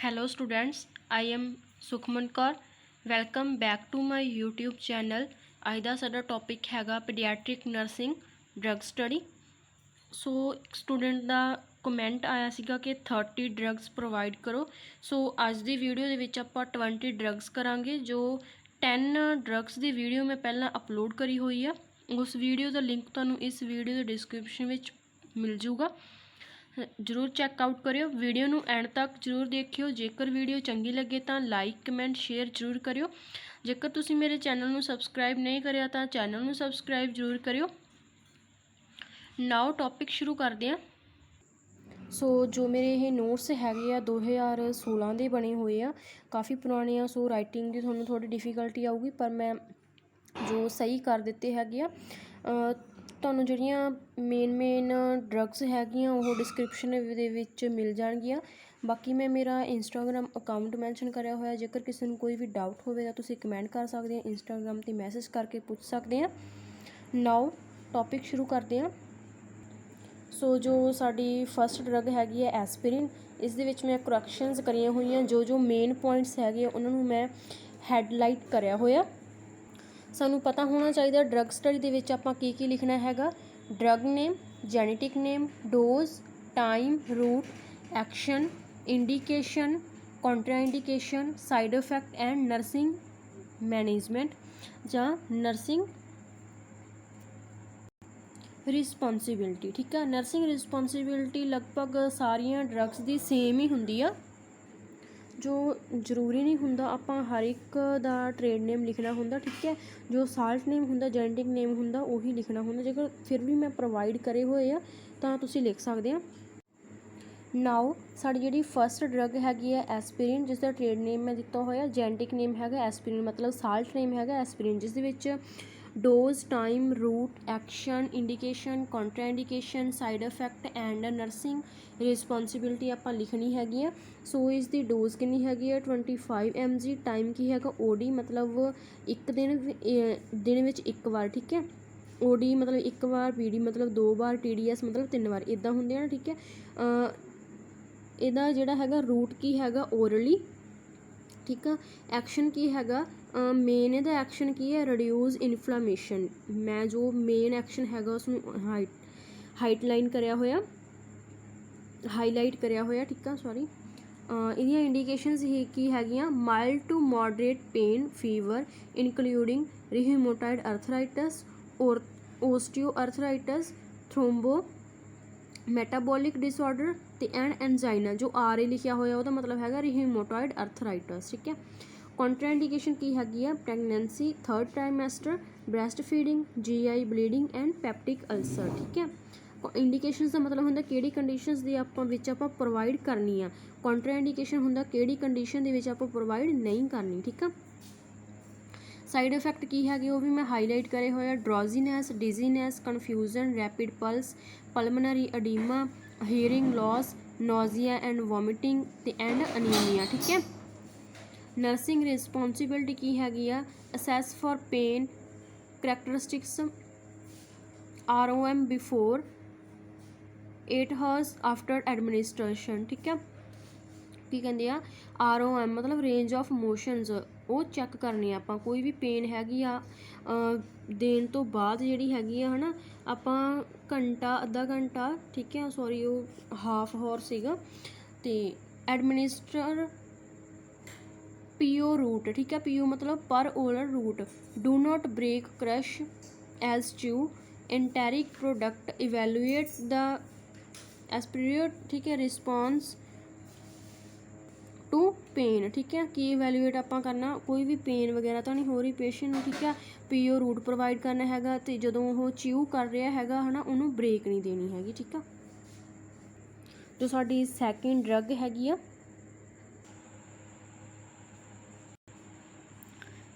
Hello students, I am Sukhman Kaur. Welcome back to my YouTube channel. ਅੱਜ ਦਾ ਸਾਡਾ topic ਹੈਗਾ paediatric nursing drug study. So student ਦਾ comment ਆਇਆ ਸੀਗਾ ਕਿ 30 ਡਰੱਗਸ ਪ੍ਰੋਵਾਈਡ ਕਰੋ। ਸੋ ਅੱਜ ਦੀ ਵੀਡੀਓ ਦੇ ਵਿੱਚ ਆਪਾਂ 20 ਡਰੱਗਸ ਕਰਾਂਗੇ। ਜੋ 10 ਡਰੱਗਸ ਦੀ ਵੀਡੀਓ ਮੈਂ ਪਹਿਲਾਂ ਅਪਲੋਡ ਕਰੀ ਹੋਈ ਆ, ਉਸ ਵੀਡੀਓ ਦਾ ਲਿੰਕ ਤੁਹਾਨੂੰ ਇਸ ਵੀਡੀਓ ਦੇ ਡਿਸਕ੍ਰਿਪਸ਼ਨ ਵਿੱਚ ਮਿਲ ਜੂਗਾ। ਜ਼ਰੂਰ ਚੈੱਕਆਊਟ ਕਰਿਓ। ਵੀਡੀਓ ਨੂੰ ਐਂਡ ਤੱਕ ਜ਼ਰੂਰ ਦੇਖਿਓ। ਜੇਕਰ ਵੀਡੀਓ ਚੰਗੀ ਲੱਗੇ ਤਾਂ ਲਾਈਕ ਕਮੈਂਟ ਸ਼ੇਅਰ ਜ਼ਰੂਰ ਕਰਿਓ। ਜੇਕਰ ਤੁਸੀਂ ਮੇਰੇ ਚੈਨਲ ਨੂੰ ਸਬਸਕ੍ਰਾਈਬ ਨਹੀਂ ਕਰਿਆ ਤਾਂ ਚੈਨਲ ਨੂੰ ਸਬਸਕ੍ਰਾਈਬ ਜ਼ਰੂਰ ਕਰਿਓ। ਨਾਓ ਟੌਪਿਕ ਸ਼ੁਰੂ ਕਰਦੇ ਹਾਂ। ਸੋ ਜੋ ਮੇਰੇ ਇਹ ਨੋਟਸ ਹੈਗੇ ਆ 2016 ਦੇ ਬਣੇ ਹੋਏ ਆ, ਕਾਫੀ ਪੁਰਾਣੇ ਆ। ਸੋ ਰਾਈਟਿੰਗ ਦੀ ਤੁਹਾਨੂੰ ਥੋੜੀ ਡਿਫੀਕਲਟੀ ਆਊਗੀ, ਪਰ ਮੈਂ ਜੋ ਸਹੀ ਕਰ ਦਿੱਤੇ ਹੈਗੇ ਆ। ਤੁਹਾਨੂੰ ਜਿਹੜੀਆਂ ਮੇਨ ਡਰੱਗਸ ਹੈਗੀਆਂ ਉਹ ਡਿਸਕ੍ਰਿਪਸ਼ਨ ਦੇ ਵਿੱਚ ਮਿਲ ਜਾਣਗੀਆਂ। ਬਾਕੀ ਮੈਂ ਮੇਰਾ ਇੰਸਟਾਗ੍ਰਾਮ ਅਕਾਊਂਟ ਮੈਂਸ਼ਨ ਕਰਿਆ ਹੋਇਆ। ਜੇਕਰ ਕਿਸੇ ਨੂੰ ਕੋਈ ਵੀ ਡਾਊਟ ਹੋਵੇ ਤਾਂ ਤੁਸੀਂ ਕਮੈਂਟ ਕਰ ਸਕਦੇ ਹੋ, ਇੰਸਟਾਗ੍ਰਾਮ 'ਤੇ ਮੈਸੇਜ ਕਰਕੇ ਪੁੱਛ ਸਕਦੇ ਹਾਂ। ਨਾਓ ਟੌਪਿਕ ਸ਼ੁਰੂ ਕਰਦੇ ਹਾਂ। ਸੋ ਜੋ ਸਾਡੀ ਫਸਟ ਡਰੱਗ ਹੈਗੀ ਹੈ ਐਸਪੀਰਿਨ। ਇਸ ਦੇ ਵਿੱਚ ਮੈਂ ਕਰੈਕਸ਼ਨਸ ਕਰੀਆਂ ਹੋਈਆਂ। ਜੋ ਮੇਨ ਪੁਆਇੰਟਸ ਹੈਗੇ ਉਹਨਾਂ ਨੂੰ ਮੈਂ ਹੈਡਲਾਈਟ ਕਰਿਆ ਹੋਇਆ। ਸਾਨੂੰ ਪਤਾ ਹੋਣਾ ਚਾਹੀਦਾ ਡਰੱਗ ਸਟੱਡੀ ਦੇ ਵਿੱਚ ਆਪਾਂ ਕੀ ਲਿਖਣਾ ਹੈਗਾ। Drug name, genetic name, dose, time, route, action, indication, contraindication, side effect and nursing management ਜਾਂ ਨਰਸਿੰਗ ਰਿਸਪੌਂਸੀਬਿਲਟੀ। ਠੀਕ ਆ, ਨਰਸਿੰਗ ਰਿਸਪੌਂਸੀਬਿਲਟੀ ਲਗਭਗ ਸਾਰੀਆਂ ਡਰੱਗਸ ਦੀ ਸੇਮ ਹੀ ਹੁੰਦੀ ਆ। ਜੋ ਜ਼ਰੂਰੀ ਨਹੀਂ ਹੁੰਦਾ ਆਪਾਂ ਹਰ ਇੱਕ ਦਾ ਟ੍ਰੇਡ ਨੇਮ ਲਿਖਣਾ ਹੁੰਦਾ। ਠੀਕ ਹੈ, ਜੋ ਸਾਲਟ ਨੇਮ ਹੁੰਦਾ, ਜੈਨੇਟਿਕ ਨੇਮ ਹੁੰਦਾ, ਉਹੀ ਲਿਖਣਾ ਹੁੰਦਾ। ਜੇਕਰ ਫਿਰ ਵੀ ਮੈਂ ਪ੍ਰੋਵਾਈਡ ਕਰੇ ਹੋਏ ਆ ਤਾਂ ਤੁਸੀਂ ਲਿਖ ਸਕਦੇ ਆ। ਨਾਓ ਸਾਡੀ ਜਿਹੜੀ ਫਸਟ ਡਰੱਗ ਹੈਗੀ ਹੈ ਐਸਪੀਰਿਨ, ਜਿਸ ਦਾ ਟ੍ਰੇਡ ਨੇਮ ਮੈਂ ਦਿੱਤਾ ਹੋਇਆ। ਜੈਨੇਟਿਕ ਨੇਮ ਹੈਗਾ ਐਸਪੀਰਿਨ, ਮਤਲਬ ਸਾਲਟ ਨੇਮ ਹੈਗਾ ਐਸਪੀਰਿਨ, ਜਿਸ ਦੇ ਵਿੱਚ dose, time, route, action, indication, contraindication, side effect and nursing responsibility ਆਪਾਂ ਲਿਖਣੀ ਹੈਗੀ ਆ। ਸੋ ਇਸ ਦੀ ਡੋਜ਼ ਕਿੰਨੀ ਹੈਗੀ ਹੈ 25 mg। ਟਾਈਮ ਕੀ ਹੈਗਾ OD, ਮਤਲਬ ਇੱਕ ਦਿਨ ਵਿੱਚ ਇੱਕ ਵਾਰ। ਠੀਕ ਹੈ, OD ਮਤਲਬ ਇੱਕ ਵਾਰ, PD ਮਤਲਬ 2 ਵਾਰ, TDS ਮਤਲਬ 3 ਵਾਰ, ਇੱਦਾਂ ਹੁੰਦੇ ਆ। ਠੀਕ ਹੈ, ਇਹਦਾ ਜਿਹੜਾ ਹੈਗਾ ਰੂਟ ਕੀ ਹੈਗਾ ਓਰਲੀ। ਠੀਕ ਆ, ਐਕਸ਼ਨ ਕੀ ਹੈਗਾ ਮੇਨ ਇਹਦਾ ਐਕਸ਼ਨ ਕੀ ਹੈ ਰਿਡਿਊਸ ਇਨਫਲਾਮੇਸ਼ਨ। ਮੈਂ ਜੋ ਮੇਨ ਐਕਸ਼ਨ ਹੈਗਾ ਉਸਨੂੰ ਹਾਈਲਾਈਟ ਕਰਿਆ ਹੋਇਆ। ਠੀਕ ਆ, ਸੌਰੀ। ਇਹਦੀਆਂ ਇੰਡੀਕੇਸ਼ਨਸ ਕੀ ਹੈਗੀਆਂ mild to moderate pain, fever including rheumatoid arthritis, osteoarthritis, thrombo metabolic disorder ਤੇ ਐਂਜਾਈਨਾ। ਜੋ RA ਲਿਖਿਆ ਹੋਇਆ ਉਹਦਾ ਮਤਲਬ ਹੈਗਾ ਰਿਹੇਮੇਟੋਇਡ ਅਰਥਰਾਈਟਸ। ਠੀਕ ਹੈ, ਕੰਟਰਾਇੰਡੀਕੇਸ਼ਨ ਕੀ ਹੈਗੀ ਆ pregnancy, 3rd trimester, breast feeding, GI bleeding and peptic ulcer. ਠੀਕ ਹੈ, ਇੰਡੀਕੇਸ਼ਨਸ ਦਾ ਮਤਲਬ ਹੁੰਦਾ ਕਿਹੜੀ ਕੰਡੀਸ਼ਨਸ ਦੀ ਆਪਾਂ ਪ੍ਰੋਵਾਈਡ ਕਰਨੀ ਆ। ਕੰਟਰਾਇੰਡੀਕੇਸ਼ਨ ਹੁੰਦਾ ਕਿਹੜੀ ਕੰਡੀਸ਼ਨ ਦੇ ਵਿੱਚ ਆਪਾਂ ਪ੍ਰੋਵਾਈਡ ਨਹੀਂ ਕਰਨੀ। ਠੀਕ ਆ, ਸਾਈਡ ਇਫੈਕਟ ਕੀ ਹੈਗੇ ਉਹ ਵੀ ਮੈਂ ਹਾਈਲਾਈਟ ਕਰੇ ਹੋਇਆ। Drowsiness, dizziness, confusion, rapid pulse, pulmonary oedema, hearing loss, nausea and vomiting ਤੇ ਐਂਡ ਅਨੀਮੀਆ। ਠੀਕ ਹੈ, ਨਰਸਿੰਗ ਰਿਸਪੌਂਸੀਬਿਲਟੀ ਕੀ ਹੈਗੀ ਆ assess for pain characteristics, ROM before 8 hours after administration. ਠੀਕ ਹੈ, ਕੀ ਕਹਿੰਦੇ ਆ ROM ਮਤਲਬ ਰੇਂਜ ਆਫ ਮੋਸ਼ਨਸ, ਉਹ ਚੈੱਕ ਕਰਨੀ ਆ ਆਪਾਂ। ਕੋਈ ਵੀ ਪੇਨ ਹੈਗੀ ਆ ਦੇਣ ਤੋਂ ਬਾਅਦ ਜਿਹੜੀ ਹੈਗੀ ਆ ਹੈ ਨਾ, ਆਪਾਂ ਘੰਟਾ, ਅੱਧਾ ਘੰਟਾ, ਠੀਕ ਹੈ, ਸੌਰੀ ਉਹ ਹਾਫ ਹੌਰ ਸੀਗਾ। ਤੇ ਐਡਮਿਨਿਸਟਰ PO ਰੂਟ। ਠੀਕ ਹੈ, PO ਮਤਲਬ per oral route. Do not break, crush as chew, enteric product, evaluate the aspirin. ਠੀਕ ਹੈ, ਰਿਸਪੌਂਸ ਟੂ ਪੇਨ। ਠੀਕ ਹੈ, ਕੀ ਇਵੈਲੂਏਟ ਆਪਾਂ ਕਰਨਾ, ਕੋਈ ਵੀ ਪੇਨ ਵਗੈਰਾ ਤਾਂ ਨਹੀਂ ਹੋ ਰਹੀ ਪੇਸ਼ੈਂਟ ਨੂੰ। ਠੀਕ ਹੈ, PO ਰੂਟ ਪ੍ਰੋਵਾਈਡ ਕਰਨਾ ਹੈਗਾ ਤੇ ਜਦੋਂ ਉਹ ਚਿਊ ਕਰ ਰਿਹਾ ਹੈਗਾ ਹੈ ਨਾ, ਉਹਨੂੰ ਬ੍ਰੇਕ ਨਹੀਂ ਦੇਣੀ ਹੈਗੀ। ਠੀਕ ਆ, ਜੋ ਸਾਡੀ ਸੈਕਿੰਡ ਡਰੱਗ ਹੈਗੀ ਆ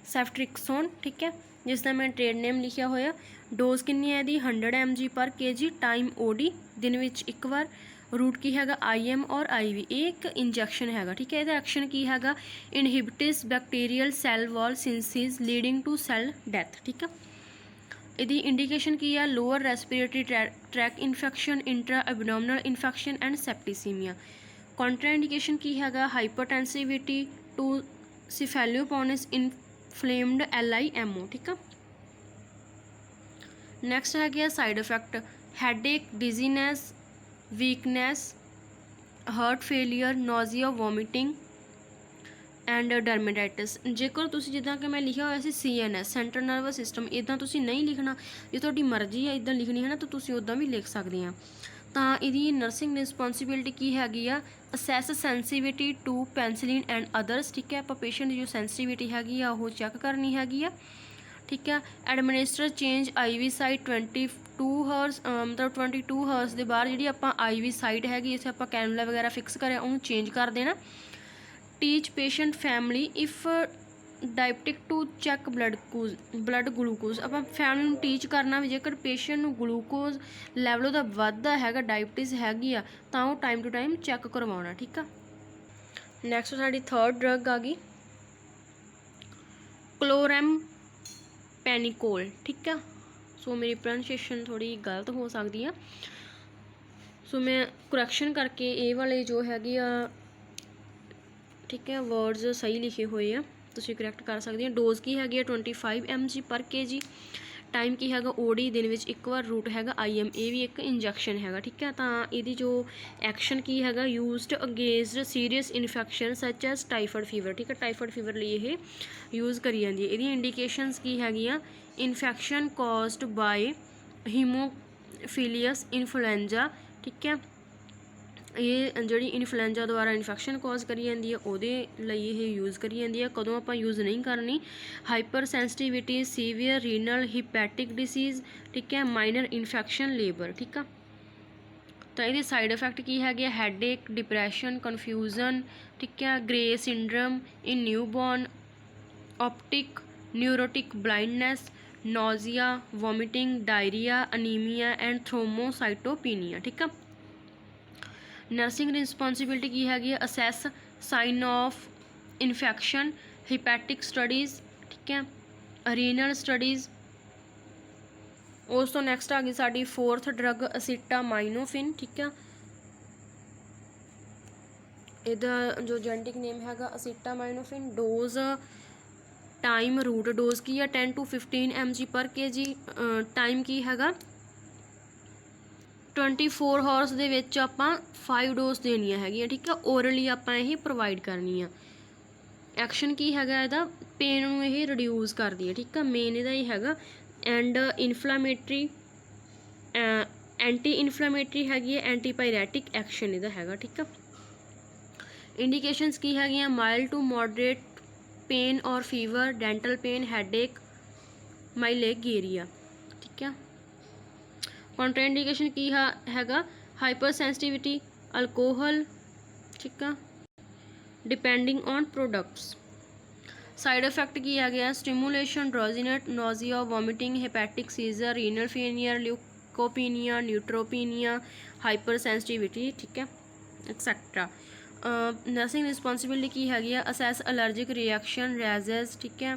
ਸੈਫਟ੍ਰਿਕਸੋਨ। ਠੀਕ ਹੈ, ਜਿਸ ਦਾ ਮੈਂ ਟ੍ਰੇਡ ਨੇਮ ਲਿਖਿਆ ਹੋਇਆ। ਡੋਜ਼ ਕਿੰਨੀ ਹੈ ਇਹਦੀ 100 mg ਪਰ kg। ਟਾਈਮ OD, ਦਿਨ ਵਿੱਚ ਇੱਕ ਵਾਰ। ਰੂਟ ਕੀ ਹੈਗਾ IM ਔਰ IV, ਇਹ ਇੱਕ ਇੰਜੈਕਸ਼ਨ ਹੈਗਾ। ਠੀਕ ਹੈ, ਇਹਦਾ ਐਕਸ਼ਨ ਕੀ ਹੈਗਾ inhibits bacterial cell wall synthesis leading to cell death. ਠੀਕ ਆ, ਇਹਦੀ ਇੰਡੀਕੇਸ਼ਨ ਕੀ ਹੈ lower respiratory tract infection, intra abdominal infection and septicaemia. Contraindication ਕੀ ਹੈਗਾ, ਹਾਈਪਰਟੈਂਸਿਵਿਟੀ ਟੂ ਸਿਫੈਲਿਓਪੋਨਸ ਇਨਫਲੇਮਡ LIMO, ਠੀਕ ਆ। ਨੈਕਸਟ ਹੈਗੇ ਆ side effect, headache, dizziness, weakness, heart failure, nausea, vomiting and dermatitis. ਜੇਕਰ ਤੁਸੀਂ ਜਿੱਦਾਂ ਕਿ ਮੈਂ ਲਿਖਿਆ ਹੋਇਆ ਸੀ CNS, ਸੈਂਟਰਲ ਨਰਵਸ ਸਿਸਟਮ, ਇੱਦਾਂ ਤੁਸੀਂ ਨਹੀਂ ਲਿਖਣਾ, ਜੇ ਤੁਹਾਡੀ ਮਰਜ਼ੀ ਹੈ ਇੱਦਾਂ ਲਿਖਣੀ ਹੈ ਨਾ ਤਾਂ ਤੁਸੀਂ ਉੱਦਾਂ ਵੀ ਲਿਖ ਸਕਦੇ ਆ। ਤਾਂ ਇਹਦੀ ਨਰਸਿੰਗ ਰਿਸਪੌਂਸੀਬਿਲਿਟੀ ਕੀ ਹੈਗੀ ਆ, ਅਸੈਸ ਸੈਂਸੀਟੀਵਿਟੀ ਟੂ ਪੈਨਸਿਲਿਨ ਐਂਡ ਅਦਰਸ, ਠੀਕ ਹੈ। ਆਪਾਂ ਪੇਸ਼ੈਂਟ ਦੀ ਜੋ ਸੈਂਸੀਟੀਵਿਟੀ ਹੈਗੀ ਆ ਉਹ ਚੈੱਕ ਕਰਨੀ ਹੈਗੀ ਆ, ਠੀਕ ਹੈ। ਐਡਮਿਨਿਸਟਰ ਚੇਂਜ IV ਸਾਈਟ 22 ਹਰਸ, ਮਤਲਬ 22 ਹਰਸ ਦੇ ਬਾਅਦ ਜਿਹੜੀ ਆਪਾਂ IV ਸਾਈਟ ਹੈਗੀ, ਇੱਥੇ ਆਪਾਂ ਕੈਨੂਲਾ ਵਗੈਰਾ ਫਿਕਸ ਕਰਿਆ ਉਹਨੂੰ ਚੇਂਜ ਕਰ ਦੇਣਾ। Teach patient family if diabetic to check blood glucose, ਆਪਾਂ ਫੈਮਿਲੀ ਨੂੰ ਟੀਚ ਕਰਨਾ ਵੀ ਜੇਕਰ ਪੇਸ਼ੈਂਟ ਨੂੰ ਗਲੂਕੋਜ਼ ਲੈਵਲ ਉਹਦਾ ਵੱਧਦਾ ਹੈਗਾ, ਡਾਇਬਟੀਜ਼ ਹੈਗੀ ਆ, ਤਾਂ ਉਹ ਟਾਈਮ ਟੂ ਟਾਈਮ ਚੈੱਕ ਕਰਵਾਉਣਾ, ਠੀਕ ਆ। ਨੈਕਸਟ ਸਾਡੀ ਥਰਡ ਡਰਗ ਆ ਗਈ ਕਲੋਰੈਮਪੈਨੀਕੋਲ, ਠੀਕ ਆ। ਸੋ ਮੇਰੀ ਪ੍ਰੋਨਾਂਸੀਏਸ਼ਨ ਥੋੜ੍ਹੀ ਗਲਤ ਹੋ ਸਕਦੀ ਆ, ਸੋ ਮੈਂ ਕਰੈਕਸ਼ਨ ਕਰਕੇ ਇਹ ਵਾਲੇ ਜੋ ਹੈਗੇ ਆ, ਠੀਕ ਹੈ, ਵਰਡਸ ਸਹੀ ਲਿਖੇ ਹੋਏ ਆ, ਤੁਸੀਂ ਕਰੈਕਟ ਕਰ ਸਕਦੇ ਹੋ। ਡੋਜ਼ ਕੀ ਹੈਗੀ ਆ 25 mg ਪਰ kg। ਟਾਈਮ ਕੀ ਹੈਗਾ OD, ਦਿਨ ਵਿੱਚ ਇੱਕ ਵਾਰ। ਰੂਟ ਹੈਗਾ IM, ਇਹ ਵੀ ਇੱਕ ਇੰਜੈਕਸ਼ਨ ਹੈਗਾ, ਠੀਕ ਹੈ। ਤਾਂ ਇਹਦੀ ਜੋ ਐਕਸ਼ਨ ਕੀ ਹੈਗਾ, ਯੂਜ਼ਡ ਅਗੇਂਸਟ ਸੀਰੀਅਸ ਇਨਫੈਕਸ਼ਨ ਸੱਚ ਐਸ ਟਾਈਫਾਇਡ ਫੀਵਰ, ਠੀਕ ਹੈ। ਟਾਈਫਾਇਡ ਫੀਵਰ ਲਈ ਇਹ ਯੂਜ਼ ਕਰੀ ਜਾਂਦੀ ਹੈ। ਇਹਦੀ ਇੰਡੀਕੇਸ਼ਨਸ ਕੀ ਹੈਗੀਆਂ, ਇਨਫੈਕਸ਼ਨ ਕੌਜ਼ਡ ਬਾਏ ਹੀਮੋਫੀਲੀਅਸ ਇਨਫਲੂਐਂਜਾ, ਠੀਕ ਹੈ। ਇਹ ਜਿਹੜੀ ਇਨਫਲੂਐਂਜਾ ਦੁਆਰਾ ਇਨਫੈਕਸ਼ਨ ਕੌਜ਼ ਕਰੀ ਜਾਂਦੀ ਹੈ ਉਹਦੇ ਲਈ ਇਹ ਯੂਜ਼ ਕਰੀ ਜਾਂਦੀ ਹੈ। ਕਦੋਂ ਆਪਾਂ ਯੂਜ਼ ਨਹੀਂ ਕਰਨੀ, hypersensitivity, severe renal hepatic disease, ਠੀਕ ਹੈ, ਮਾਈਨਰ ਇਨਫੈਕਸ਼ਨ, ਲੇਬਰ, ਠੀਕ ਆ। ਤਾਂ ਇਹਦੇ ਸਾਈਡ ਇਫੈਕਟ ਕੀ ਹੈਗੇ, ਹੈਡੇਕ, ਡਿਪਰੈਸ਼ਨ, ਕਨਫਿਊਜ਼ਨ, ਠੀਕ ਹੈ, grey syndrome in newborn, optic neurotic blindness, nausea, vomiting, diarrhoea, anaemia and thrombocytopenia, ਠੀਕ ਆ। ਨਰਸਿੰਗ ਰਿਸਪੌਂਸੀਬਿਲਿਟੀ ਕੀ ਹੈਗੀ ਹੈ, assess sign of infection, hepatic studies, ਠੀਕ ਹੈ, ਰੀਨਲ ਸਟੱਡੀਜ਼। ਉਸ ਤੋਂ ਨੈਕਸਟ ਆ ਗਈ ਸਾਡੀ ਫੋਰਥ ਡਰਗ ਅਸੀਟਾਮਾਈਨੋਫਿਨ, ਠੀਕ ਆ। ਇਹਦਾ ਜੋ ਜੈਨੇਟਿਕ ਨੇਮ ਹੈਗਾ ਅਸੀਟਾਮਾਈਨੋਫਿਨ। ਡੋਜ਼ ਟਾਈਮ, ਰੂਟ ਡੋਜ਼ ਕੀ ਆ 10 to 15 mg ਪਰ kg। ਟਾਈਮ ਕੀ ਹੈਗਾ 24 ਹਾਵਰਸ ਦੇ ਵਿੱਚ ਆਪਾਂ 5 ਡੋਜ਼ ਦੇਣੀਆਂ ਹੈਗੀਆਂ, ਠੀਕ ਆ। ਓਰਲੀ ਆਪਾਂ ਇਹ ਪ੍ਰੋਵਾਈਡ ਕਰਨੀ ਆ। ਐਕਸ਼ਨ ਕੀ ਹੈਗਾ ਇਹਦਾ, ਪੇਨ ਨੂੰ ਇਹ ਰਿਡਿਊਸ ਕਰਦੀ ਹੈ, ਠੀਕ ਆ। ਮੇਨ ਇਹਦਾ ਇਹ ਹੈਗਾ ਐਂਡ ਇਨਫਲਾਮੇਟਰੀ, ਐਂਟੀ ਇਨਫਲਾਮੇਟਰੀ ਹੈਗੀ ਹੈ, ਐਂਟੀਪਾਇਰੈਟਿਕ ਐਕਸ਼ਨ ਇਹਦਾ ਹੈਗਾ, ਠੀਕ ਆ। ਇੰਡੀਕੇਸ਼ਨਸ ਕੀ ਹੈਗੀਆਂ, ਮਾਈਲਡ ਟੂ ਮੋਡਰੇਟ ਪੇਨ ਔਰ ਫੀਵਰ, ਡੈਂਟਲ ਪੇਨ, ਹੈਡੇਕ, ਮਾਈਲੇਗੀਰੀਆ, ਠੀਕ ਆ। ਕੰਟਰਾਇੰਡੀਕੇਸ਼ਨ ਕੀ ਹੈਗਾ, ਹਾਈਪਰ ਸੈਂਸਿਟੀਵਿਟੀ, ਅਲਕੋਹਲ, ਠੀਕ ਆ, depending on products. Side effect ਕੀ ਆ ਗਿਆ, stimulation, drowsiness, nausea, vomiting, hepatic seizure, renal failure, leucopenia, neutropenia, hyper sensitivity, ਠੀਕ ਹੈ, ਐਕਸੈਟਰਾ। ਨਰਸਿੰਗ ਰਿਸਪੌਂਸੀਬਿਲਿਟੀ ਕੀ ਹੈਗੀ ਆ, ਅਸੈਸ ਅਲਰਜਿਕ ਰਿਐਕਸ਼ਨ, ਰੈਜ਼ਸ, ਠੀਕ ਹੈ।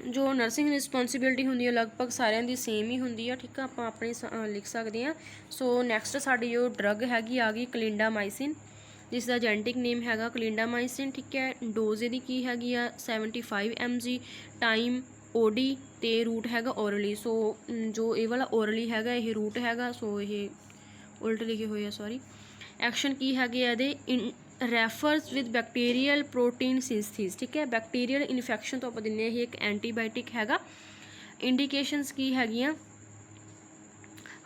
ਜੋ ਨਰਸਿੰਗ ਰਿਸਪੌਂਸੀਬਿਲਿਟੀ ਹੁੰਦੀ ਹੈ ਲਗਭਗ ਸਾਰਿਆਂ ਦੀ ਸੇਮ ਹੀ ਹੁੰਦੀ ਆ, ਠੀਕ ਆ। ਆਪਾਂ ਆਪਣੀ ਲਿਖ ਸਕਦੇ ਹਾਂ। ਸੋ ਨੈਕਸਟ ਸਾਡੀ ਜੋ ਡਰਗ ਹੈਗੀ ਆ ਗਈ ਕਲਿੰਡਾਮਾਈਸਿਨ, ਜਿਸ ਦਾ ਜੈਨੇਟਿਕ ਨੇਮ ਹੈਗਾ ਕਲਿੰਡਾਮਾਈਸਿਨ, ਠੀਕ ਹੈ। ਡੋਜ਼ ਇਹਦੀ ਕੀ ਹੈਗੀ ਆ 75 mg। ਟਾਈਮ OD ਅਤੇ ਰੂਟ ਹੈਗਾ ਓਰਲੀ। ਸੋ ਜੋ ਇਹ ਵਾਲਾ ਓਰਲੀ ਹੈਗਾ ਇਹ ਰੂਟ ਹੈਗਾ, ਸੋ ਇਹ ਉਲਟ ਲਿਖੇ ਹੋਏ ਆ, ਸੌਰੀ। ਐਕਸ਼ਨ ਕੀ ਹੈਗੇ ਆ ਇਹਦੇ, ਰੈਫਰਸ ਵਿਦ ਬੈਕਟੀਰੀਅਲ ਪ੍ਰੋਟੀਨ ਸਿੰਥਸਿਸ, ਠੀਕ ਹੈ। ਬੈਕਟੀਰੀਅਲ ਇਨਫੈਕਸ਼ਨ ਤੋਂ ਆਪਾਂ ਦਿੰਦੇ ਹਾਂ, ਇਹ ਇੱਕ ਐਂਟੀਬਾਇਓਟਿਕ ਹੈਗਾ। ਇੰਡੀਕੇਸ਼ਨਸ ਕੀ ਹੈਗੀਆਂ,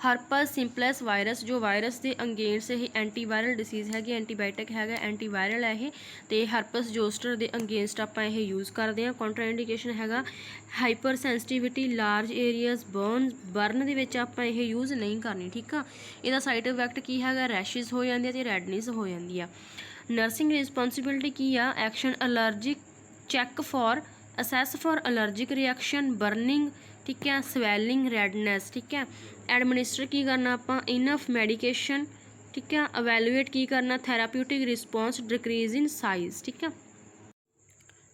ਹਰਪਸ ਸਿੰਪਲੈਕਸ ਵਾਇਰਸ, ਜੋ ਵਾਇਰਸ ਦੇ ਅਗੇਂਸਟ ਇਹ ਐਂਟੀਵਾਇਰਲ ਡਿਸੀਜ਼ ਹੈਗੀ, ਐਂਟੀਬਾਇਓਟਿਕ ਹੈਗਾ, ਐਂਟੀਵਾਇਰਲ ਹੈ ਇਹ। ਅਤੇ ਹਰਪਸ ਜੋਸਟਰ ਦੇ ਅਗੇਂਸਟ ਆਪਾਂ ਇਹ ਯੂਜ਼ ਕਰਦੇ ਹਾਂ। ਕਾਉਂਟਰ ਇੰਡੀਕੇਸ਼ਨ ਹੈਗਾ hyper sensitivity, large areas, burn ਦੇ ਵਿੱਚ ਆਪਾਂ ਇਹ ਯੂਜ਼ ਨਹੀਂ ਕਰਨੀ, ਠੀਕ ਆ। ਇਹਦਾ ਸਾਈਡ ਇਫੈਕਟ ਕੀ ਹੈਗਾ, ਰੈਸ਼ਿਜ਼ ਹੋ ਜਾਂਦੀ ਆ ਅਤੇ ਰੈਡਨੈਸ ਹੋ ਜਾਂਦੀ ਆ। ਨਰਸਿੰਗ ਰਿਸਪੌਂਸੀਬਿਲਿਟੀ ਕੀ ਆ, action allergic check for assess for allergic reaction, burning, ਠੀਕ ਹੈ, ਸਵੈਲਿੰਗ, ਰੈਡਨੈਸ, ਠੀਕ ਹੈ। ਐਡਮਿਨਿਸਟਰ ਕੀ ਕਰਨਾ ਆਪਾਂ, ਇਨਫ ਮੈਡੀਕੇਸ਼ਨ, ਠੀਕ ਹੈ। ਅਵੈਲੂਏਟ ਕੀ ਕਰਨਾ, ਥੈਰਾਪਿਊਟਿਕ ਰਿਸਪੌਂਸ, ਡਿਕਰੀਜ਼ ਇਨ ਸਾਈਜ਼, ਠੀਕ ਹੈ।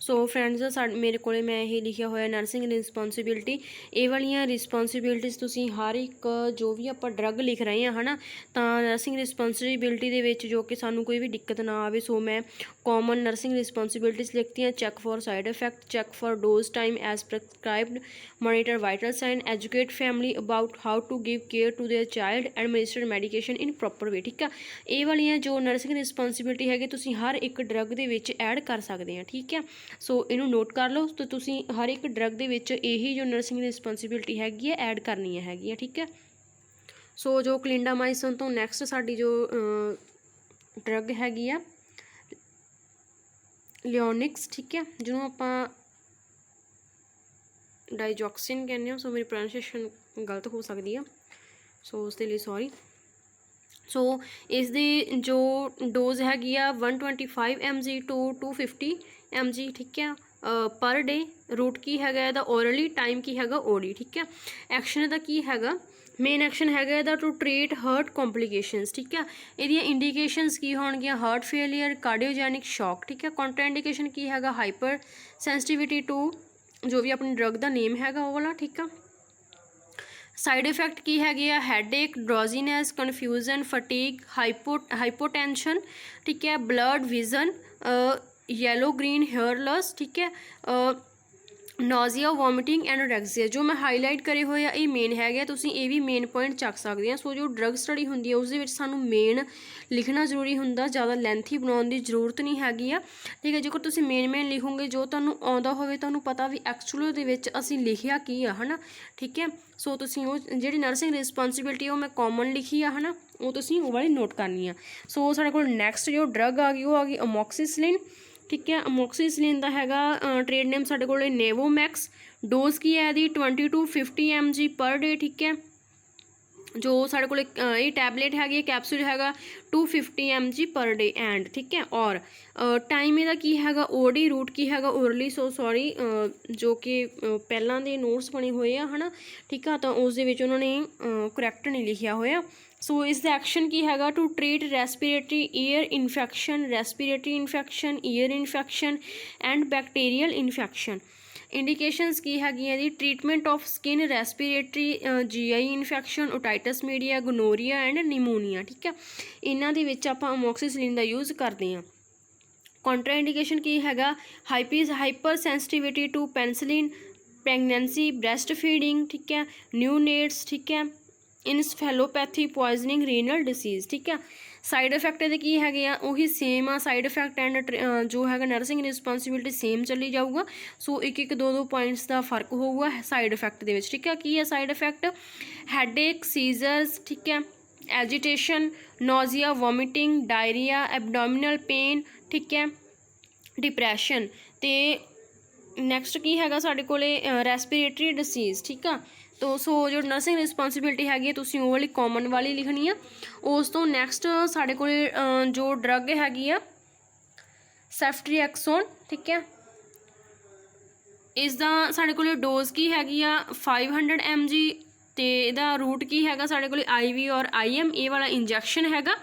सो फ्रेंड्स मेरे को मैं ये लिखा होया नर्सिंग रिस्पॉन्सिबिलिटी। ये वालियां रिस्पॉन्सिबिलिटीज़ तुसी हर एक जो भी आप ड्रग लिख रहे हैं है ना, तो नर्सिंग रिस्पॉन्सिबिलिटी दे विच जो कि सानू कोई भी दिक्कत ना आवे, सो मैं कॉमन नर्सिंग रिस्पॉन्सिबिलिटीज़ लिखती हैं। Check for side effect, check for dose time as prescribed, monitor vital sign, educate family about how to give care to their child, administer medication in proper way. ठीक है, ये वालियां जो nursing responsibility है तुसी हर एक drug दे विच add कर सकते हैं। ठीक है, सो इनू नोट कर लो। तो तुसी हर एक ड्रग दे विच यही जो नर्सिंग रिस्पॉन्सिबिलिटी हैगी है ऐड करनी हैगी है। ठीक है, सो जो क्लिंडामाइसिन तो नैक्सट साडी जो ड्रग हैगी आ लियोनिक्स। ठीक है, जिन्हों आपां डाइजॉक्सिन कहने, सो मेरी प्रोनाउंसिएशन गलत हो सकती है, सो उसके लिए सॉरी। सो इसकी जो डोज हैगी आ 125 mg टू 250 mg। ठीक है, पर डे। रूट की हैगा इहदा ओरली, टाइम की हैगा ओडी। ठीक है, एक्शन इहदा की हैगा, मेन एक्शन हैगा इहदा टू ट्रीट हार्ट कॉम्प्लीकेशनस। ठीक है, इहदियां इंडिकेशनस की होणगियां हार्ट फेलियर, कार्डियोजैनिक शॉक। ठीक है, कॉन्ट्राइंडिकेशन की हैगा हाइपर सेंसिटिविटी टू जो भी अपनी ड्रग का नेम हैगा वो वाला। ठीक है, साइड इफेक्ट की हैगी आ headache, drowsiness, confusion, fatigue, hypotension. ठीक है, blurred vision, yellow green hair loss. ठीक है, नौजिया, वॉमिटिंग, एनोरेक्सिया। जो मैं हाईलाइट करे हुए ये मेन है, तुसीं ये भी मेन पॉइंट चक सकते हैं। सो जो ड्रग स्टडी होंदी है उसदे विच सानू मेन लिखना जरूरी हुंदा, ज़्यादा लेंथी बनाउण दी जरूरत नहीं हैगी आ। ठीक है, जेकर तुसीं मेन लिखोगे जो तुहानू आउंदा होवे, तुहानू पता भी एक्चुअल दे विच असीं लिखिया की आ, है ना। ठीक है, सो तुसीं वो जिहड़ी नर्सिंग रिस्पॉन्सिबिलिटी है वो मैं कॉमन लिखी है ना, वो तुसीं वो वाली नोट करनी है। सो साडे कोल नैक्सट जो ड्रग आ गई वो आ गई अमोक्सिसिलिन। ठीक है, अमोक्सिसिलिन का हैगा ट्रेड नेम साडे कोल नेवोमैक्स। डोज की है दी 20 to 50 mg पर डे। ठीक है, जो साडे कोल ये टैबलेट हैगी, कैप्सूल हैगा 250 mg पर डे एंड। ठीक है, और टाइम इहदा की हैगा ओडी, रूट की हैगा ओरली। सो सॉरी जो कि पहलां दे नोट्स बने हुए है ना। ठीक है, तो उस दे विच उन्होंने करैक्ट नहीं लिखिया होया। सो इस एक्शन की हैगा to treat respiratory ear infection, respiratory infection, ear infection and bacterial infection. Indications की हैगी the treatment of skin, respiratory, GI infection, otitis media, gonorrhoea and pneumonia. ठीक है, इन्हां दे विच आपां अमोक्सिसिलिन दा यूज़ करते हैं। कॉन्ट्रा इंडिकेशन की हैगा hypersensitivity to penicillin, pregnancy, breast feeding. ठीक है, न्यूनेट्स। ठीक है, इनसफेलोपैथी, पॉइजनिंग, रीनल डिसीज़। ठीक है, साइड इफेक्ट ये की है उही सेम आ, साइड इफेक्ट एंड जो है नर्सिंग रिस्पॉन्सिबिलिटी सेम चली जाऊगा। सो एक दो पॉइंट्स का फर्क होगा साइड इफेक्ट के। ठीक है, की है साइड इफेक्ट, हैडेक, सीजर्स। ठीक है, agitation, nausea, vomiting, diarrhoea, abdominal pain. ठीक है, डिप्रैशन। तो नैक्सट की हैगा साडे कोले रेस्पिरेटरी डिसीज़। ठीक है, तो सो जो नर्सिंग रिस्पॉन्सिबिलिटी हैगी तुसीं वो वाली कॉमन वाली लिखनी है। उस तो नैक्सट साडे कोले जो ड्रग हैगी आ सेफ्ट्रिएक्सोन। ठीक है, इसदा साडे कोले डोज की हैगी आ 500 mg, तो इहदा रूट की हैगा साडे कोले IV और IM, ये वाला इंजैक्शन हैगा।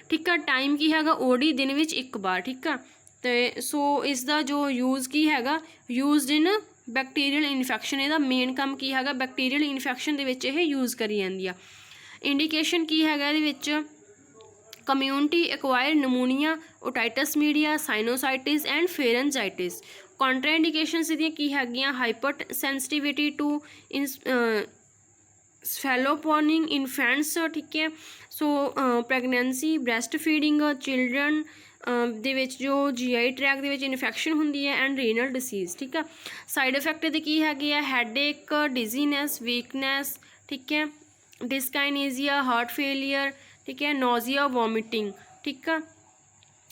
ठीक है, टाइम की हैगा OD, दिन विच एक बार। ठीक है, तो सो इसका जो यूज़ की हैगा यूजड इन बैक्टीरियल इन्फेक्शन। इसका मेन काम की हैगा बैक्टीरियल इन्फेक्शन दे विच ये यूज़ करी जाती है। इंडिकेशन की हैगा इहदे विच community acquired pneumonia, otitis media, sinusitis and pharyngitis. Contraindications इहदियां की हैगियां हाइपर सेंसिटिविटी टू स्फेलोपोनिंग इन्फेंट्स। ठीक है, so pregnancy, breast feeding, children दे विच जो GI ट्रैक दे विच इन्फेक्शन हुंदी है एंड रीनल डिसीज़। ठीक है, साइड इफेक्ट इहदे की हैगे आ हैडेक, डिजीनेस, वीकनेस। ठीक है, डिस्काइनेजिया, हार्ट फेलियर। ठीक है, नौजिया, वॉमिटिंग। ठीक है,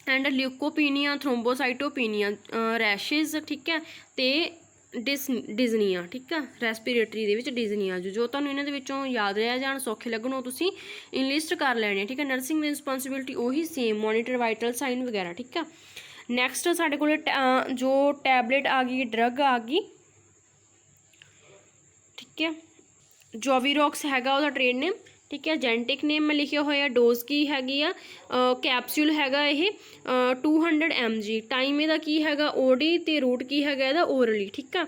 एंड ल्यूकोपीनिया, थ्रोम्बोसाइटोपीनिया, रैशेज। ठीक है, तो डिजनिया। ठीक है, रेस्पिरेटरी दे विच डिजनिया। जो तुहानूं इन्हां दे विचों याद रह जाण, सौखे लगण, वो तुसीं इनलिस्ट कर लैणे। ठीक है, नर्सिंग रिस्पॉन्सिबिलिटी उही सेम, मॉनीटर वाइटल साइन वगैरह। ठीक है, नैक्सट साडे कोल जो टैबलेट आ गई, ड्रग आ गई। ठीक है, जोविरोक्स हैगा उसका ट्रेड नेम। ठीक है। जेनेटिक नेम मैं लिखिया होया। डोज की हैगी आ कैप्सूल हैगा ये 200 mg। टाइम इहदा की हैगा ओडी ते रूट की हैगा इहदा ओरली, ठीक है।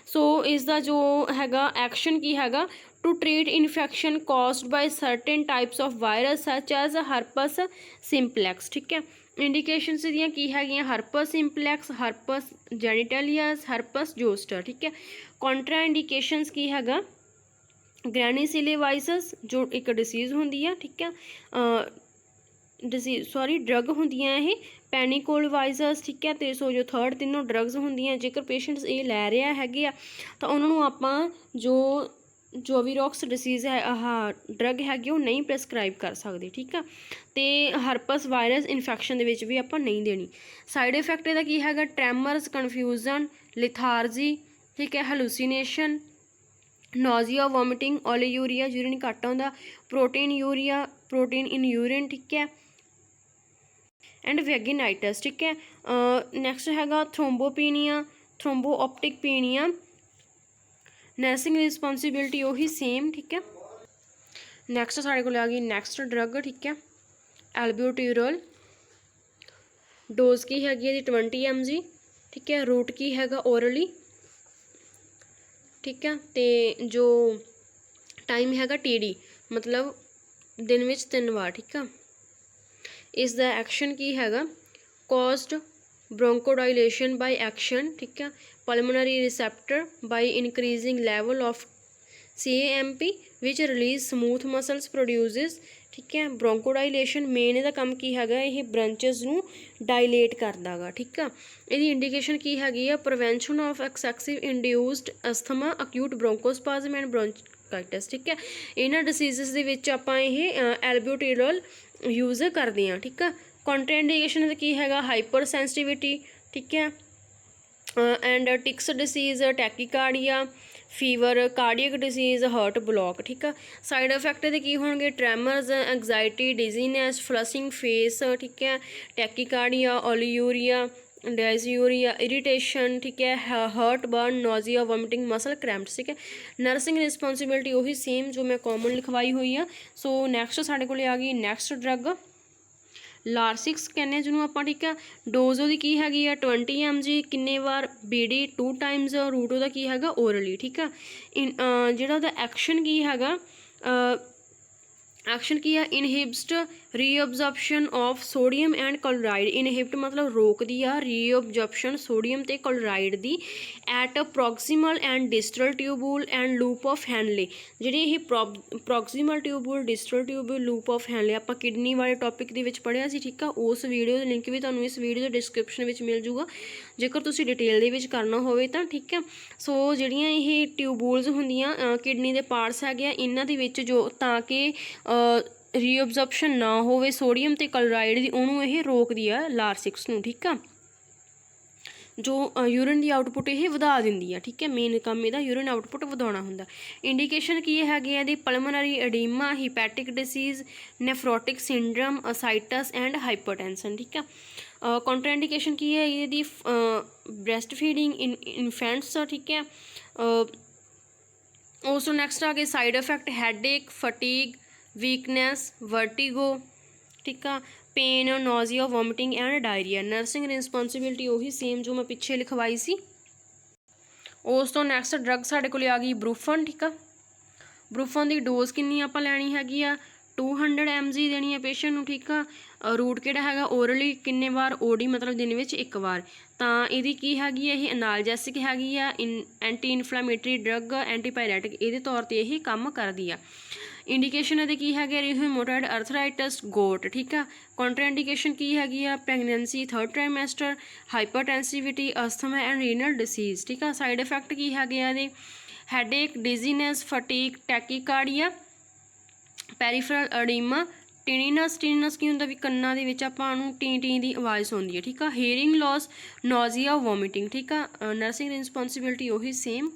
सो इसका जो हैगा एक्शन की हैगा to treat infection caused by certain types of virus such as herpes simplex, ठीक है। इंडिकेशनस दियां की हैगियां हरपस सिंपलैक्स, हरपस जेनिटलियस, हरपस जोस्टर, ठीक है। कॉन्ट्रा इंडिकेशनस की हैगा ग्रैनीसिलेवाइसिस जो एक डिसीज़ होंदी है, ठीक है। डिसीज सॉरी ड्रग होंदियां ये पैनिकोलवाइजस, ठीक है। तो सो जो थर्ड तीनों ड्रग्स होंदियां जेकर पेशेंट्स ये लै रहा है तो उन्होंने आपां जो जोविरोक्स डिसीज़ है ड्रग हैगी वो नहीं प्रिस्क्राइब कर सकते, ठीक है। तो हरपस वायरस इन्फैक्शन दे विच भी आपां नहीं देनी। साइड इफैक्ट इहदा की हैगा ट्रैमरस, कन्फ्यूजन, लिथार्जी, ठीक है, हैलूसीनेशन, नोजिया, वोमिटिंग, ओलियूरिया, यूरिन घट आउंदा, proteinuria, protein in urine, ठीक है, एंड वैगिनाइटिस, ठीक है। नैक्सट हैगा थ्रोम्बोपीनिया, थ्रोम्बोऑप्टिकपीनिया, नर्सिंग रिस्पोंसिबिलिटी वही सेम, ठीक है। नैक्सट साढ़े को आ गई नैक्सट ड्रग, ठीक है, एल्ब्यूटिरोल। डोज की हैगी 20 mg, ठीक है। रूट की हैगा ओरली, ठीक है। तो जो टाइम हैगा TD मतलब दिन में 3 बार, ठीक है। इसका एक्शन की हैगा कॉज्ड ब्रोंकोडाइलेशन बाय एक्शन, ठीक है, pulmonary receptor by increasing level of CAMP which release smooth muscles produces, ठीक है। ब्रोंकोडाइलेशन मेन इहदा काम की हैगा ये ब्रांचेस नूं डायलेट करदा गा, ठीक है। इहदी इंडिकेशन की हैगी आ prevention of excessive induced asthma, acute bronchospasm and bronchitis, ठीक है। इन्हां डिसीजेस दे विच आपां एल्ब्यूटिरोल यूज़ करदे हां, ठीक है। कॉन्ट्राइंडिकेशन की हैगा हाइपर सेंसिटिविटी, ठीक है, and ticks disease, tachycardia, fever, cardiac disease, heart block, ठीक है। साइड इफैक्ट दे की होणगे tremors, anxiety, dizziness, flushing face, ठीक है, टैकीकार्डिया, ओलियूरिया, डायज़ूरिया, इरीटेशन, ठीक है, heart burn, nausea, vomiting, muscle cramps, ठीक है। नर्सिंग रिस्पोंसिबिलिटी वही सेम जो मैं कॉमन लिखवाई हुई है। सो नैक्सट साढ़े को आ गई नैक्सट ड्रग लारसिक्स कहने जिन्होंने आप, ठीक है। डोज वो की हैगी 20 mg, किन्ने बार BD 2 टाइम्स, रूट वो की हैगा ओरली, ठीक है। जिहड़ा एक्शन की हैगा एक्शन की है inhibit reabsorption of sodium and chloride. Inhibit मतलब रोकदी आ रीअब्जॉर्प्शन सोडियम ते क्लोराइड दी at proximal and distal tubule and loop of Henle. जिहड़ी ये proximal tubule, distal tubule, loop of Henle आपां किडनी वाले टॉपिक दे विच पढ़िया सी, ठीक है। उस वीडियो दा लिंक भी तुहानूं इस वीडियो दे डिस्क्रिप्शन विच मिल जूगा जेकर तुसीं डिटेल दे विच करना होवे तां, ठीक है। सो जिहड़ियां ये ट्यूबूल्स हुंदियां किडनी दे पार्ट्स हैगे इन्हां दे विच जो तां कि रीअब्जॉर्प्शन ना होवे सोडियम ते क्लोराइड दी, उहनूं ये रोकदी आ लारसिक्स नूं, ठीक है। जो यूरिन की आउटपुट ये वधा दिंदी है, ठीक है। मेन काम इहदा यूरिन आउटपुट वधाउणा हुंदा। इंडिकेशन की हैगी इहदी pulmonary oedema, hepatic disease, nephrotic syndrome, ascites and hypertension, ठीक है। कॉन्ट्राइंडिकेशन की है इहदी ब्रेस्ट फीडिंग इन इन्फेंट्स, ठीक है। उस नैक्सट आ गए side effect headache, fatigue, weakness, vertigo, ठीक है, pain, nausea, vomiting and diarrhoea. Nursing responsibility वही सेम जो मैं पिछे लिखवाई सी। उस तो नैक्सट ड्रग साढ़े को आ गई ब्रूफन, ठीक है। ब्रूफन की डोज किन्नी आपां लैनी हैगी 200 mg देनी है पेशेंट नूं, ठीक है। रूट किहड़ा हैगा ओरली, किन्ने बार OD मतलब दिन विच 1 बार। तां इहदी की हैगी ये एनालजैसिक हैगी एंटी इनफ्लामेटरी ड्रग, एंटीपायरेटिक इहदे तौर ते यही काम करदी आ। इंडिकेशन इहदी की हैगी रिह्यूमेटॉइड अर्थराइटिस, गोट, ठीक है। कॉन्ट्राइंडिकेशन की हैगी pregnancy, 3rd trimester, hypersensitivity, asthma and renal disease, ठीक है। साइड इफैक्ट की हैगे इहदे headache, dizziness, fatigue, tachycardia, peripheral oedema, tinnitus. Tinnitus की हुंदा भी कन्नां दे विच आपां नूं टी टी दी आवाज़ सुनदी है, ठीक है। हेयरिंग लॉस, नोजिया, वोमिटिंग, ठीक है। नर्सिंग रिस्पोंसिबिलिटी वही सेम।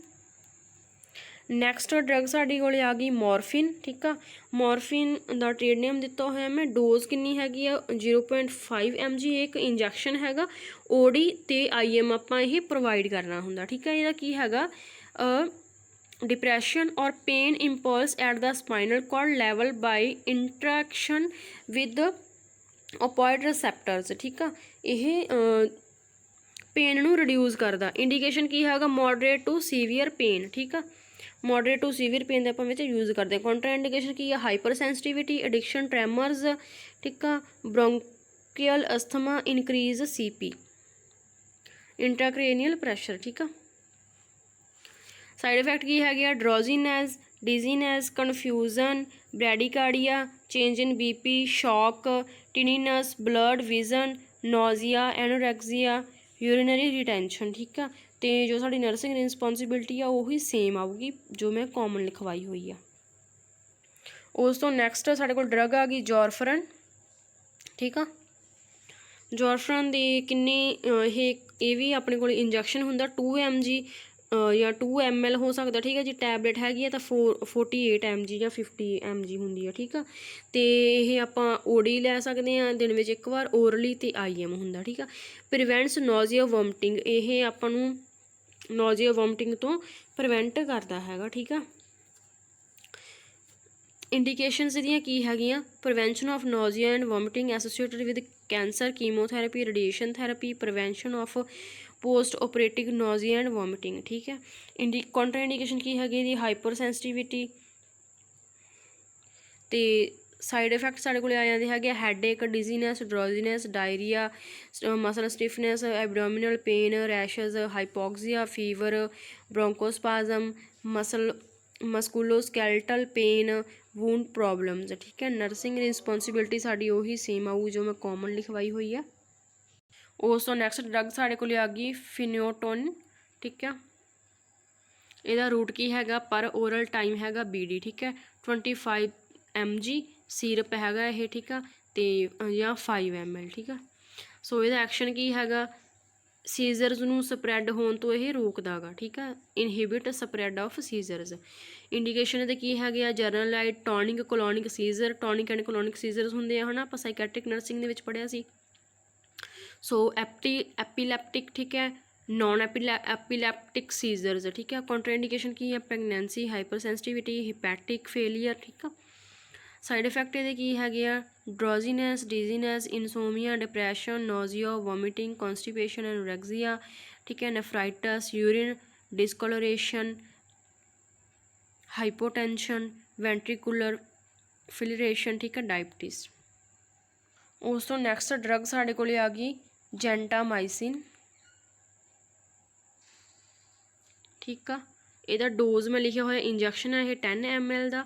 नैक्सट ड्रग साडी कोल आ गई मॉर्फिन, ठीक है। मॉर्फिन का ट्रेड नेम दिता होया मैं। डोज किन्नी हैगी 0.5 mg एक इंजैक्शन हैगा। OD ते IM आपां ये प्रोवाइड करना हुंदा, ठीक है। इहदा की हैगा डिप्रैशन और pain impulse at the spinal cord level by interaction with opioid receptors. ठीक आ, ये पेन नूं रिड्यूस करदा। इंडिकेशन की हैगा मॉडरेट टू सीवियर पेन। ठीक आ, मॉडरेट टू सीवियर पेन दे आपां विच यूज़ करदे। कॉन्ट्रा इंडिकेशन की है हाइपर सेंसिटिविटी, एडिक्शन, ट्रैमर्स, ठीक आ, bronchial asthma, increase CP, intracranial pressure. ठीक आ, साइड इफैक्ट की है drowsiness, dizziness, confusion, bradycardia, change in BP, shock, tinnitus, blood vision, nausea, anorexia, urinary retention. ठीक है, तो जो साड़ी नर्सिंग रिस्पॉन्सिबिलिटी आ वही सेम आऊगी जो मैं कॉमन लिखवाई हुई है। उस तो नैक्सट साढ़े को ड्रग आ गई जॉरफरन। ठीक आ, जॉरफरन की किन्नी ये भी अपने को इंजैक्शन होंगे 2 mg या 2 ml हो सकता। ठीक है जी, टैबलेट हैगी तो 48 mg या 50 mg होंगी है। ठीक है, तो ये आप OD लै सकते हैं दिन में एक बार, ओरली तो IM होंगे। ठीक है, प्रिवेंट्स नौजिया वोमिटिंग, ये आपू नौजिया वोमिटिंग तो प्रिवेंट करता है। ठीक है, इंडिकेशनस ਦੀਆਂ ਕੀ ਹੈਗੀਆਂ prevention of nausea and vomiting associated with cancer, chemotherapy, radiation therapy, prevention of postoperative nausea and vomiting. ठीक है, कॉन्ट्रा इंडिकेशन की हैगी दी हाइपर सेंसिटिविटी। तो साइड इफैक्ट साढ़े को आ जाते हैं headache, dizziness, drowsiness, diarrhoea, muscle stiffness, abdominal pain, rashes, hypoxia, fever, bronchospasm, musculoskeletal pain, wound problems. ठीक है, नर्सिंग रिस्पॉन्सिबिलिटी साड़ी उही सेम आऊगी जो मैं कॉमन लिखवाई हुई है। उस तो नैक्सट ड्रग साढ़े को आ गई फिनोटोन। ठीक है, ਇਹਦਾ रूट की हैगा पर ओरल टाइम हैगा BD। ठीक है, 25 mg सीरप हैगा ये। ठीक है, तो या 5 ml। ठीक है, सो ਇਹਦਾ एक्शन की हैगा सीजरस नूं स्प्रैड होने तो यह रोकदा गा। ठीक है, इनहिबिट स्प्रैड ऑफ सीजरस। इंडिकेशन ਇਹਦੇ ਕੀ ਹੈਗੇ ਆ ਜਰਨਲਾਈਟ, tonic, colonic Caesar. Tonic and colonic seizures ਹੁੰਦੇ ਆ, ਹੈ ਨਾ, ਆਪਾਂ ਸਾਈਕੈਟ੍ਰਿਕ ਨਰਸਿੰਗ ਦੇ ਵਿੱਚ ਪੜ੍ਹਿਆ ਸੀ। सो एपीलैप्टिक, ठीक है, नॉन एपीलैप्टिक सीजर्स। ठीक है, कॉन्ट्राइंडिकेशन की है pregnancy, hypersensitivity, hepatic failure. ठीक है, साइड इफैक्ट ये की है drowsiness, dizziness, insomnia, depression, nausea, vomiting, constipation, anorexia. ठीक है, nephritis, urine discolouration, hypotension, ventricular fibrillation. ठीक है, डायबिटीज़। उस तो नैक्सट ड्रग साढ़े को आ गई जेंटामाइसिन। ठीक है, ਇਹਦਾ डोज मैं लिखा हुआ इंजैक्शन है, 10 ml का।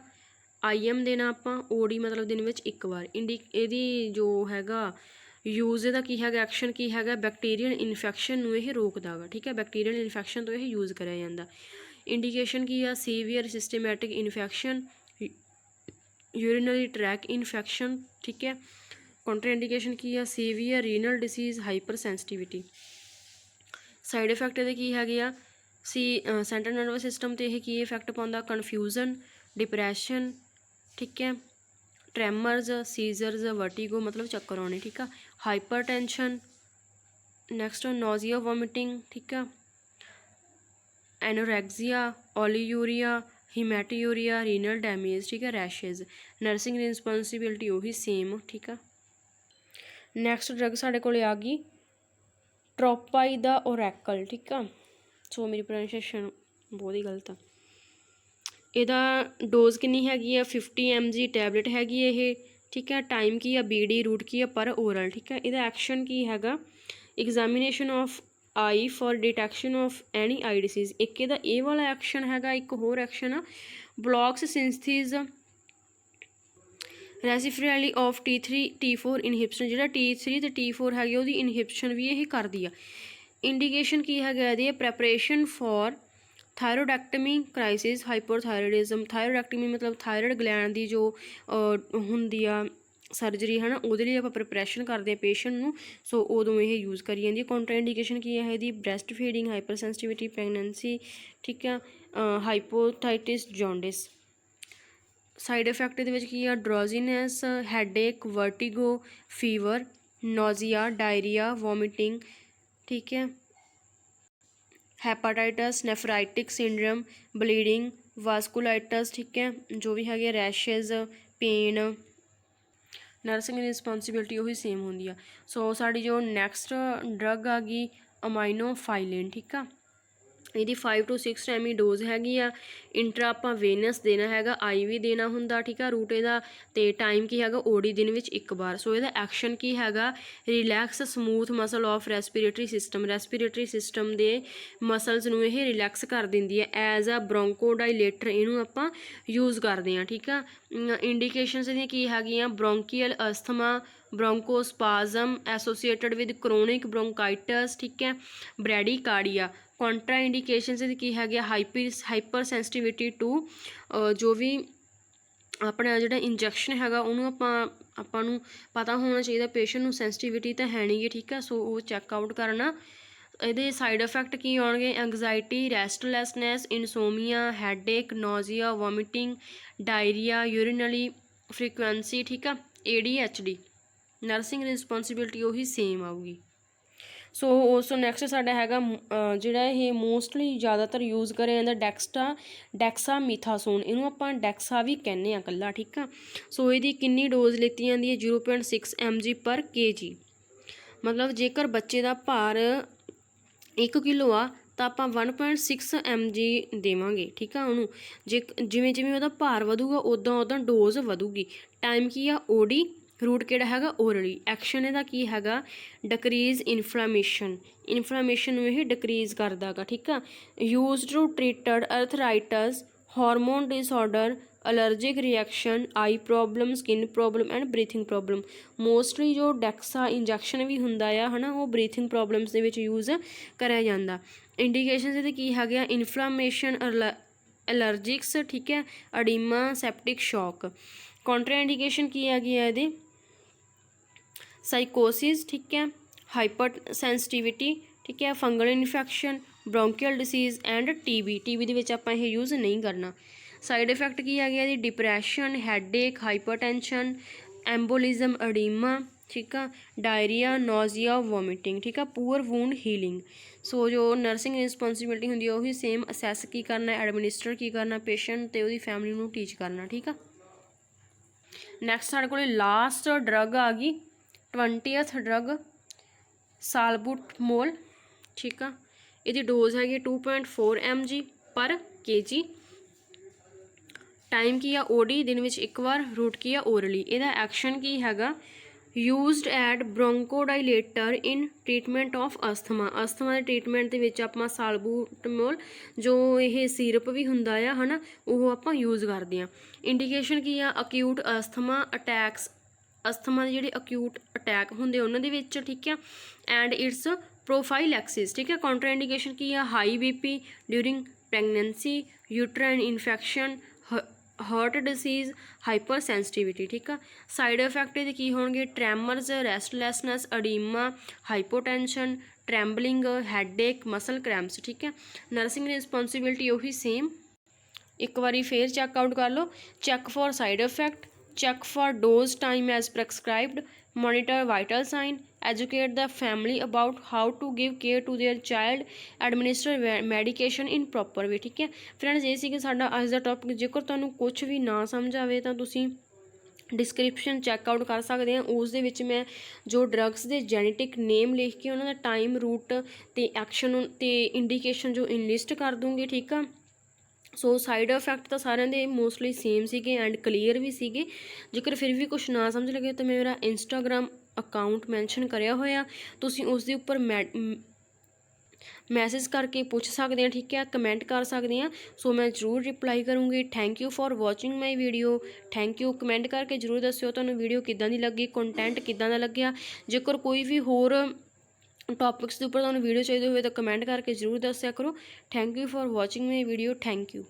IM देना आप OD मतलब दिन में एक बार। ਇਹਦੀ जो हैगा यूज़ ਇਹਦਾ ਕੀ ਹੈਗਾ एक्शन की हैगा बैक्टीरियल इन्फैक्शन ਨੂੰ ਇਹ ਰੋਕਦਾ ਗਾ। ठीक है, बैक्टीरियल इन्फैक्शन तो यह यूज़ कराया ਜਾਂਦਾ। इंडिकेशन की है severe systematic infection, urinary track infection. ठीक है, कॉन्ट्रा इंडिकेशन की है severe renal disease, hyper sensitivity. Side effect ये की है सेंट्रल नर्वस सिस्टम तो यह की इफैक्ट पाता कन्फ्यूजन, डिप्रैशन। ठीक है, ट्रैमर्स, सीजरस, वर्टिगो मतलब चक्कर आने। ठीक है, hyper tension, next nausea, vomiting. ठीक है, एनोरेक्सिया, ओलियूरिया, हिमैटोयूरिया, रीनल डैमेज। ठीक है, रैशेज। नर्सिंग रिस्पॉन्सिबिलिटी वही सेम। ठीक है, नैक्सट ड्रग साढ़े को आ गई ट्रोपाई द ओरैकल। ठीक है, सो मेरी प्रोनाउंसिएशन बहुत ही गलत है। ਇਹਦਾ डोज किन्नी हैगी है 50 mg टैबलेट हैगी ये। ठीक है, टाइम की है BD, रूट की है पर ओरल। ठीक है, ਇਹਦਾ एक्शन की हैगा examination of eye for detection of any eye disease. एक ਇਹਦਾ ਇਹ वाला एक्शन हैगा, एक होर एक्शन आ blocks synthesis peripherally of T3 T4 inhibition. जो T3 तो T4 है वो इनहिबिशन भी यही कर दी है। इंडिकेशन की है प्रैपरेशन फॉर थायरोडैक्टमी क्राइसिस, हाइपोथायरॉयडिज्म। थायरोडैक्टमी मतलब थायरॉयड ग्लैंड की जो होंदी आ सर्जरी है ना, वो आप प्रिपरेशन करते हैं पेशेंट को। सो उदों ये यूज़ करी जाती है। कॉन्ट्रा इंडिकेशन की है यदि breast feeding, hyper sensitivity, pregnancy. ठीक है, हाइपोथाइटिस, जॉन्डिस। साइड इफैक्ट ये drowsiness, headache, vertigo, fever, nausea, diarrhoea, vomiting. ठीक है, hepatitis, nephritic syndrome, bleeding, vasculitis, ਠੀਕ ਹੈ, ਜੋ ਵੀ ਹੈਗੇ ਰੈਸ਼ਿਜ਼, ਪੇਨ, ਨਰਸਿੰਗ ਰਿਸਪੋਂਸੀਬਿਲਟੀ ਉਹੀ ਸੇਮ ਹੁੰਦੀ ਆ। ਸੋ ਸਾਡੀ ਜੋ ਨੈਕਸਟ ਡਰਗ ਆ ਗਈ ਅਮਾਈਨੋਫਾਈਲਿਨ, ਠੀਕ ਆ, ਇਹਦੀ 5 to 6 ਟਾਈਮ ਹੀ ਡੋਜ਼ ਹੈਗੀ ਆ। ਇੰਟਰਾ ਆਪਾਂ ਵੇਨਸ ਦੇਣਾ ਹੈਗਾ, IV ਦੇਣਾ ਹੁੰਦਾ, ਠੀਕ ਆ, ਰੂਟ ਇਹਦਾ, ਅਤੇ ਟਾਈਮ ਕੀ ਹੈਗਾ OD ਦਿਨ ਵਿੱਚ 1 ਵਾਰ। ਸੋ ਇਹਦਾ ਐਕਸ਼ਨ ਕੀ ਹੈਗਾ, relax smooth muscle of respiratory system ਦੇ ਮਸਲਸ ਨੂੰ ਇਹ ਰਿਲੈਕਸ ਕਰ ਦਿੰਦੀ ਹੈ। ਐਜ਼ ਅ ਬ੍ਰੋਂਕੋਡਾਈਲੇਟਰ ਇਹਨੂੰ ਆਪਾਂ ਯੂਜ਼ ਕਰਦੇ ਹਾਂ, ਠੀਕ ਆ। ਇੰਡੀਕੇਸ਼ਨਸ ਇਹਦੀਆਂ ਕੀ ਹੈਗੀਆਂ, ਬ੍ਰੋਂਕੀਅਲ ਅਸਥਮਾ, ਬ੍ਰੋਂਕੋਸਪਾਜ਼ਮ ਐਸੋਸੀਏਟਡ ਵਿਦ ਕਰੋਨਿਕ ਬ੍ਰੋਂਕਾਈਟਸ, ਠੀਕ ਹੈ, ਬ੍ਰੈਡੀਕਾਰਡੀਆ। ਕੰਟਰਾ ਇੰਡੀਕੇਸ਼ਨਸ ਇਹਦੀ ਕੀ ਹੈਗੇ, ਹਾਈਪਰ ਸੈਂਸਿਟੀਵਿਟੀ ਟੂ, ਜੋ ਵੀ ਆਪਣਾ ਜਿਹੜਾ ਇੰਜੈਕਸ਼ਨ ਹੈਗਾ ਉਹਨੂੰ ਆਪਾਂ ਨੂੰ ਪਤਾ ਹੋਣਾ ਚਾਹੀਦਾ ਪੇਸ਼ੈਂਟ ਨੂੰ ਸੈਂਸਿਟੀਵਿਟੀ ਤਾਂ ਹੈ ਨਹੀਂ ਗੀ, ਠੀਕ ਆ। ਸੋ ਉਹ ਚੈੱਕ ਆਊਟ ਕਰਨਾ। ਇਹਦੇ ਸਾਈਡ ਇਫੈਕਟ ਕੀ ਆਉਣਗੇ, anxiety, restlessness, insomnia, headache, nausea, vomiting, diarrhoea, urinary frequency, ਠੀਕ ਆ। ADHD, ਨਰਸਿੰਗ ਰਿਸਪੋਂਸੀਬਿਲਟੀ ਉਹੀ ਸੇਮ ਆਊਗੀ। ਸੋ ਉਸ ਤੋਂ ਨੈਕਸਟ ਸਾਡਾ ਹੈਗਾ ਜਿਹੜਾ ਇਹ ਮੋਸਟਲੀ ਜ਼ਿਆਦਾਤਰ ਯੂਜ਼ ਕਰਿਆ ਜਾਂਦਾ ਡੈਕਸਾਮੀਥਾਸੋਨ, ਇਹਨੂੰ ਆਪਾਂ ਡੈਕਸਾ ਵੀ ਕਹਿੰਦੇ ਹਾਂ ਇਕੱਲਾ, ਠੀਕ ਆ। ਸੋ ਇਹਦੀ ਕਿੰਨੀ ਡੋਜ਼ ਲਿੱਤੀ ਜਾਂਦੀ ਹੈ, 0.6 mg/kg। ਮਤਲਬ ਜੇਕਰ ਬੱਚੇ ਦਾ ਭਾਰ 1 ਕਿਲੋ ਆ ਤਾਂ ਆਪਾਂ 1.6 mg ਦੇਵਾਂਗੇ, ਠੀਕ ਆ ਉਹਨੂੰ। ਜਿਵੇਂ ਉਹਦਾ ਭਾਰ ਵਧੂਗਾ ਉੱਦਾਂ ਡੋਜ਼ ਵਧੂਗੀ। ਟਾਈਮ ਕੀ ਆ OD, ਰੂਟ ਕਿਹੜਾ ਹੈਗਾ ਓਰਲੀ। ਐਕਸ਼ਨ ਇਹਦਾ ਕੀ ਹੈਗਾ, ਡਿਕਰੀਜ਼ ਇਨਫਲਾਮੇਸ਼ਨ ਨੂੰ ਇਹ ਡਿਕਰੀਜ਼ ਕਰਦਾ ਗਾ, ਠੀਕ ਆ। Used to treated arthritis, hormone disorder, allergic reaction, eye problem, skin problem and breathing problem. Mostly ਜੋ ਡੈਕਸਾ ਇੰਜੈਕਸ਼ਨ ਵੀ ਹੁੰਦਾ ਆ ਹੈ ਨਾ, ਉਹ ਬਰੀਥਿੰਗ ਪ੍ਰੋਬਲਮਸ ਦੇ ਵਿੱਚ ਯੂਜ਼ ਕਰਿਆ ਜਾਂਦਾ। ਇੰਡੀਕੇਸ਼ਨਸ ਇਹਦੇ ਕੀ ਹੈਗੇ ਆ, ਇਨਫਲਾਮੇਸ਼ਨ, ਐਲਰਜਿਕਸ, ਠੀਕ ਹੈ, ਅਡੀਮਾ, ਸੈਪਟਿਕ ਸ਼ੌਕ। ਕੰਟਰਾ ਇੰਡੀਕੇਸ਼ਨ ਕੀ ਹੈਗੀ ਆ ਇਹਦੇ, ਸਾਈਕੋਸਿਸ, ਠੀਕ ਹੈ, ਹਾਈਪਰ ਸੈਂਸਿਟੀਵਿਟੀ, ਠੀਕ ਹੈ, fungal infection, bronchial disease and TB ਦੇ ਵਿੱਚ ਆਪਾਂ ਇਹ ਯੂਜ਼ ਨਹੀਂ ਕਰਨਾ। ਸਾਈਡ ਇਫੈਕਟ ਕੀ ਹੈਗੇ ਇਹਦੀ, ਡਿਪਰੈਸ਼ਨ, ਹੈਡੇਕ, ਹਾਈਪਰਟੈਂਸ਼ਨ, ਐਂਬੋਲਿਜ਼ਮ, ਅਡੀਮਾ, ਠੀਕ ਆ, ਡਾਇਰੀਆ, ਨੋਜ਼ੀਆ, ਵੋਮਿਟਿੰਗ, ਠੀਕ ਆ। Poor ਵੂੰਡ healing. ਸੋ ਜੋ ਨਰਸਿੰਗ ਰਿਸਪੋਂਸੀਬਿਲਟੀ ਹੁੰਦੀ ਹੈ ਉਹੀ ਸੇਮ, ਅਸੈਸ ਕੀ ਕਰਨਾ, ਐਡਮਿਨਿਸਟਰ ਕੀ ਕਰਨਾ ਪੇਸ਼ੈਂਟ ਅਤੇ ਉਹਦੀ ਫੈਮਿਲੀ ਨੂੰ ਟੀਚ ਕਰਨਾ, ਠੀਕ ਆ। ਨੈਕਸਟ ਸਾਡੇ ਕੋਲ ਲਾਸਟ ਡਰਗ ਆ ਗਈ 20th ਡਰਗ ਸਾਲਬੂਟਮੋਲ, ਠੀਕ ਆ। ਇਹਦੀ ਡੋਜ਼ ਹੈਗੀ 2.4 mg/kg। ਟਾਈਮ ਕੀ ਆ OD, ਦਿਨ ਵਿੱਚ 1 ਵਾਰ, ਰੂਟ ਕੀ ਆ ਓਰਲੀ। ਇਹਦਾ ਐਕਸ਼ਨ ਕੀ ਹੈਗਾ, used at bronchodilator in treatment of asthma ਦੇ ਟ੍ਰੀਟਮੈਂਟ ਦੇ ਵਿੱਚ ਆਪਾਂ ਸਾਲਬੂਟਮੋਲ ਜੋ ਇਹ ਸੀਰਪ ਵੀ ਹੁੰਦਾ ਆ ਹੈ ਨਾ, ਉਹ ਆਪਾਂ ਯੂਜ਼ ਕਰਦੇ ਹਾਂ। ਇੰਡੀਕੇਸ਼ਨ ਕੀ ਆ, ਅਕਿਊਟ ਅਸਥਮਾ ਅਟੈਕਸ, ਅਸਥਮਾ ਦੇ ਜਿਹੜੇ ਅਕਿਊਟ ਅਟੈਕ ਹੁੰਦੇ ਉਹਨਾਂ ਦੇ ਵਿੱਚ, ਠੀਕ ਆ, ਐਂਡ ਇਟਸ ਪ੍ਰੋਫਾਈਲੈਕਸਿਸ, ਠੀਕ ਹੈ। ਕਾਉਂਟਰ ਇੰਡੀਕੇਸ਼ਨ ਕੀ ਆ, high BP during pregnancy, uterine infection, heart disease, hyper sensitivity, ਠੀਕ ਆ। ਸਾਈਡ ਇਫੈਕਟ ਇਹਦੇ ਕੀ ਹੋਣਗੇ, ਟ੍ਰੈਮਰਸ, ਰੈਸਟਲੈਸਨੈਸ, ਅਡੀਮਾ, ਹਾਈਪੋਟੈਂਸ਼ਨ, ਟ੍ਰੈਂਬਲਿੰਗ, ਹੈਡੇਕ, ਮਸਲ ਕ੍ਰੈਂਪਸ, ਠੀਕ ਹੈ। ਨਰਸਿੰਗ ਰਿਸਪੋਂਸੀਬਿਲਟੀ ਉਹੀ ਸੇਮ। ਇੱਕ ਵਾਰੀ ਫੇਰ ਚੈੱਕ ਆਊਟ ਕਰ ਲਓ, check for side effect, check for dose time as prescribed, monitor vital sign, educate the family about how to give care to their child, administer medication in proper way, ਠੀਕ ਹੈ friends. ਇਹ ਸੀ ਕਿ ਸਾਡਾ ਅੱਜ ਦਾ topic. ਜੇਕਰ ਤੁਹਾਨੂੰ ਕੁਝ ਵੀ ਨਾ ਸਮਝ ਆਵੇ ਤਾਂ ਤੁਸੀਂ ਡਿਸਕ੍ਰਿਪਸ਼ਨ ਚੈੱਕ ਆਊਟ ਕਰ ਸਕਦੇ ਹਾਂ, ਉਸ ਦੇ ਵਿੱਚ ਮੈਂ ਜੋ ਡਰੱਗਸ ਦੇ ਜੈਨੇਟਿਕ ਨੇਮ ਲਿਖ ਕੇ ਉਹਨਾਂ ਦਾ ਟਾਈਮ, ਰੂਟ ਅਤੇ ਐਕਸ਼ਨ ਅਤੇ ਇੰਡੀਕੇਸ਼ਨ ਜੋ ਇਨਲਿਸਟ ਕਰ ਦੂੰਗੀ, ਠੀਕ ਆ। ਸੋ ਸਾਈਡ ਇਫੈਕਟ ਤਾਂ ਸਾਰਿਆਂ ਦੇ ਮੋਸਟਲੀ ਸੇਮ ਸੀਗੇ ਐਂਡ ਕਲੀਅਰ ਵੀ ਸੀਗੇ। ਜੇਕਰ ਫਿਰ ਵੀ ਕੁਛ ਨਾ ਸਮਝ ਲੱਗੇ ਤਾਂ ਮੇਰਾ ਇੰਸਟਾਗ੍ਰਾਮ ਅਕਾਊਂਟ ਮੈਂਸ਼ਨ ਕਰਿਆ ਹੋਇਆ, ਤੁਸੀਂ ਉਸ ਦੇ ਉੱਪਰ ਮੈਸੇਜ ਕਰਕੇ ਪੁੱਛ ਸਕਦੇ ਹਾਂ, ਠੀਕ ਹੈ, ਕਮੈਂਟ ਕਰ ਸਕਦੇ ਹਾਂ। ਸੋ ਮੈਂ ਜ਼ਰੂਰ ਰਿਪਲਾਈ ਕਰੂੰਗੀ। Thank you for watching my video. Thank you. Comment ਕਰਕੇ ਜ਼ਰੂਰ ਦੱਸਿਓ ਤੁਹਾਨੂੰ ਵੀਡੀਓ ਕਿੱਦਾਂ ਦੀ ਲੱਗੀ, ਕੰਟੈਂਟ ਕਿੱਦਾਂ ਦਾ ਲੱਗਿਆ। ਜੇਕਰ ਕੋਈ ਵੀ ਹੋਰ ਟੌਪਿਕਸ ਦੇ ਉੱਪਰ ਤੁਹਾਨੂੰ ਵੀਡੀਓ ਚਾਹੀਦੀ ਹੋਵੇ ਤਾਂ ਕਮੈਂਟ ਕਰਕੇ ਜ਼ਰੂਰ ਦੱਸਿਆ ਕਰੋ। Thank you for watching my video. Thank you.